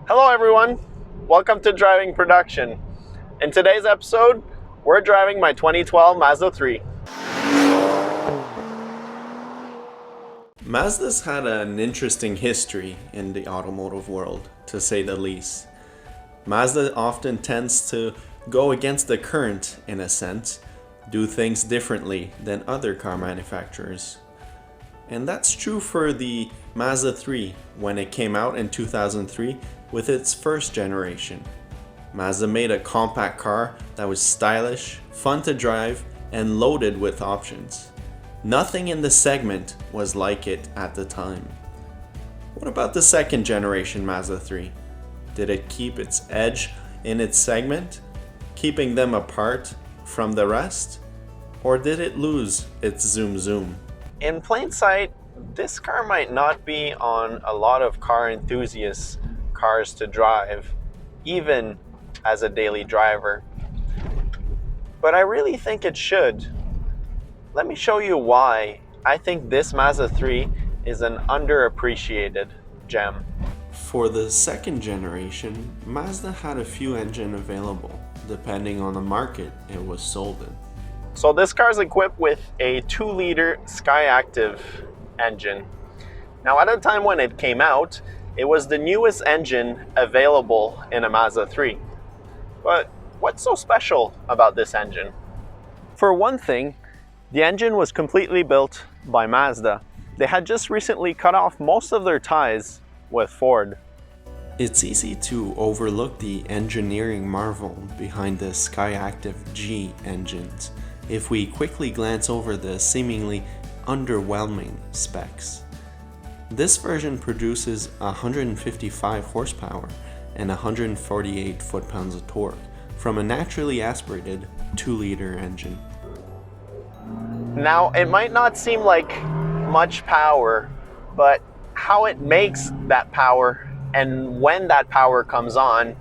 Hello everyone, welcome to Driving Production. In today's episode, we're driving my 2012 Mazda 3. Mazda's had an interesting history in the automotive world, to say the least. Mazda often tends to go against the current in a sense, do things differently than other car manufacturers. And that's true for the Mazda 3 when it came out in 2003 with its first generation. Mazda made a compact car that was stylish, fun to drive, and loaded with options. Nothing in the segment was like it at the time. What about the second generation Mazda 3? Did it keep its edge in its segment, keeping them apart from the rest? Or did it lose its zoom zoom? In plain sight, this car might not be on a lot of car enthusiasts' cars to drive, even as a daily driver. But I really think it should. Let me show you why I think this Mazda 3 is an underappreciated gem. For the second generation, Mazda had a few engines available, depending on the market it was sold in. So this car is equipped with a 2-liter Skyactiv engine. Now at the time when it came out, it was the newest engine available in a Mazda 3. But what's so special about this engine? For one thing, the engine was completely built by Mazda. They had just recently cut off most of their ties with Ford. It's easy to overlook the engineering marvel behind the Skyactiv G engines if we quickly glance over the seemingly underwhelming specs. This version produces 155 horsepower and 148 foot-pounds of torque from a naturally aspirated 2-liter engine. Now, it might not seem like much power, but how it makes that power and when that power comes on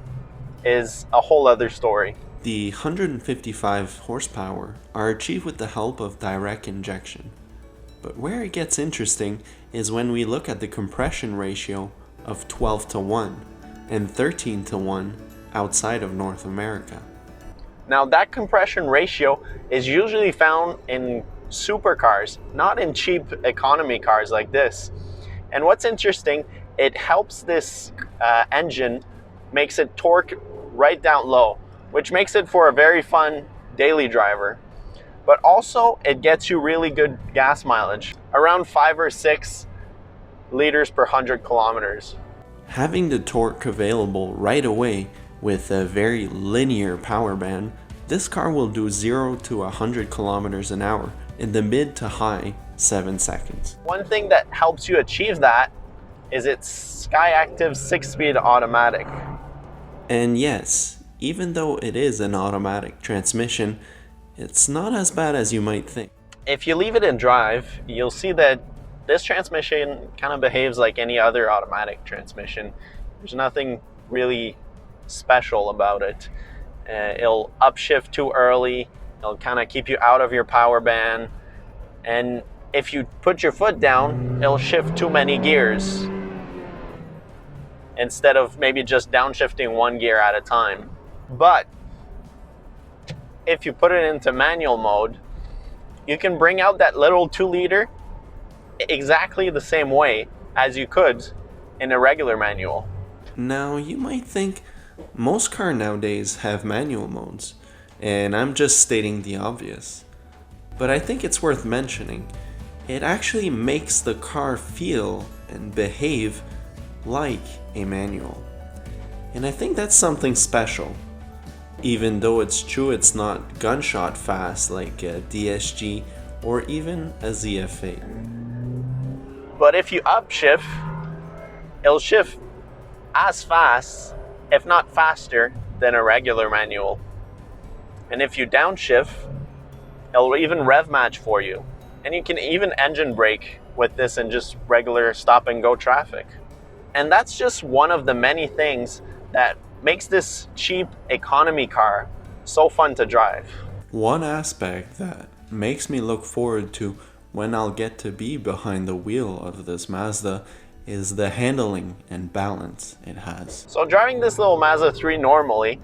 is a whole other story. The 155 horsepower are achieved with the help of direct injection. But where it gets interesting is when we look at the compression ratio of 12:1 and 13:1 outside of North America. Now that compression ratio is usually found in supercars, not in cheap economy cars like this. And what's interesting, it helps this engine, makes it torque right down low, which makes it for a very fun daily driver. But also it gets you really good gas mileage, around 5 or 6 liters per 100 kilometers. Having the torque available right away with a very linear power band, this car will do 0 to 100 kilometers an hour in the mid to high 7 seconds. One thing that helps you achieve that is its Skyactiv 6-speed automatic. And yes, even though it is an automatic transmission, it's not as bad as you might think. If you leave it in drive, you'll see that this transmission kind of behaves like any other automatic transmission. There's nothing really special about it. It'll upshift too early, it'll kind of keep you out of your power band, and if you put your foot down, it'll shift too many gears instead of maybe just downshifting one gear at a time. But if you put it into manual mode, you can bring out that little 2-liter exactly the same way as you could in a regular manual. Now, you might think most cars nowadays have manual modes, and I'm just stating the obvious. But I think it's worth mentioning, it actually makes the car feel and behave like a manual. And I think that's something special. Even though it's true it's not gunshot fast like a DSG or even a ZF8. But if you upshift, it'll shift as fast, if not faster, than a regular manual. And if you downshift, it'll even rev match for you. And you can even engine brake with this in just regular stop and go traffic. And that's just one of the many things that makes this cheap economy car so fun to drive. One aspect that makes me look forward to when I'll get to be behind the wheel of this Mazda is the handling and balance it has. So driving this little Mazda 3 normally,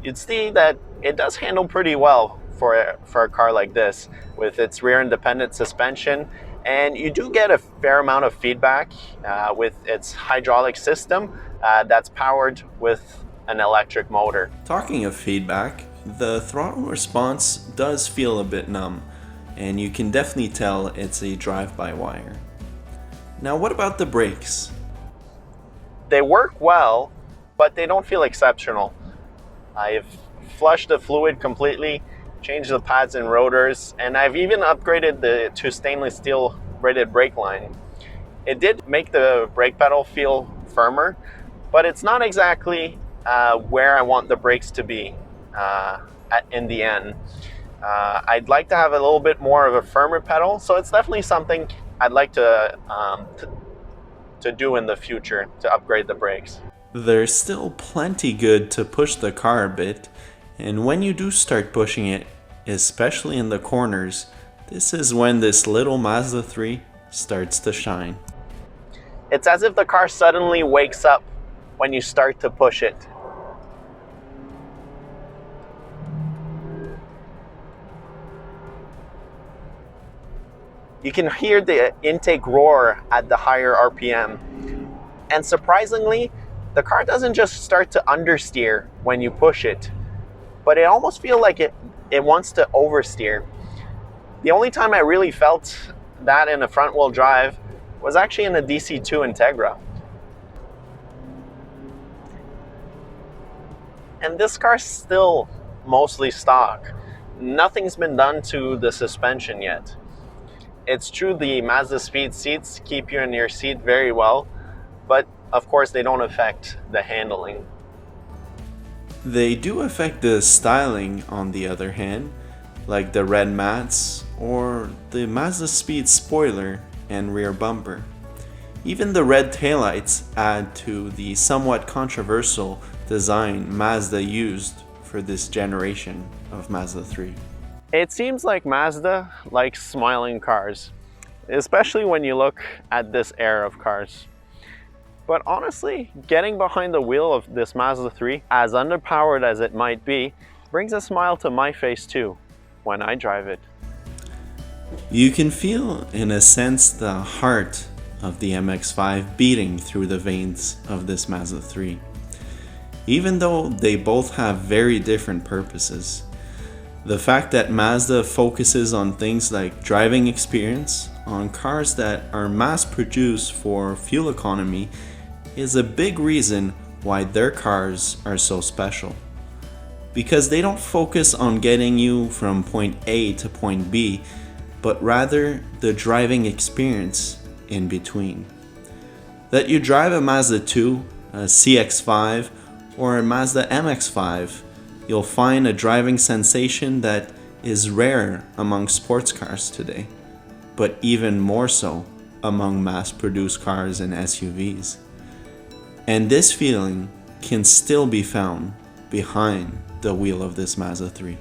you'd see that it does handle pretty well for a car like this with its rear independent suspension, and you do get a fair amount of feedback with its hydraulic system that's powered with an electric motor. Talking of feedback, the throttle response does feel a bit numb, and you can definitely tell it's a drive-by-wire. Now what about the brakes? They work well, but they don't feel exceptional. I've flushed the fluid completely, changed the pads and rotors, and I've even upgraded to stainless steel braided brake line. It did make the brake pedal feel firmer, but it's not exactly where I want the brakes to be in the end. I'd like to have a little bit more of a firmer pedal, so it's definitely something I'd like to do in the future, to upgrade the brakes. There's still plenty good to push the car a bit, and when you do start pushing it, especially in the corners, this is when this little Mazda 3 starts to shine. It's as if the car suddenly wakes up when you start to push it. You can hear the intake roar at the higher RPM. And surprisingly, the car doesn't just start to understeer when you push it, but it almost feels like it wants to oversteer. The only time I really felt that in a front-wheel drive was actually in a DC2 Integra. And this car's still mostly stock. Nothing's been done to the suspension yet. It's true the Mazdaspeed seats keep you in your seat very well, but of course they don't affect the handling. They do affect the styling on the other hand, like the red mats or the Mazdaspeed spoiler and rear bumper. Even the red taillights add to the somewhat controversial design Mazda used for this generation of Mazda 3. It seems like Mazda likes smiling cars, especially when you look at this era of cars. But honestly, getting behind the wheel of this Mazda 3, as underpowered as it might be, brings a smile to my face too when I drive it. You can feel, in a sense, the heart of the MX-5 beating through the veins of this Mazda 3. Even though they both have very different purposes. The fact that Mazda focuses on things like driving experience on cars that are mass-produced for fuel economy is a big reason why their cars are so special. Because they don't focus on getting you from point A to point B, but rather the driving experience in between. That you drive a Mazda 2, a CX-5, or a Mazda MX-5, you'll find a driving sensation that is rare among sports cars today, but even more so among mass-produced cars and SUVs. And this feeling can still be found behind the wheel of this Mazda 3.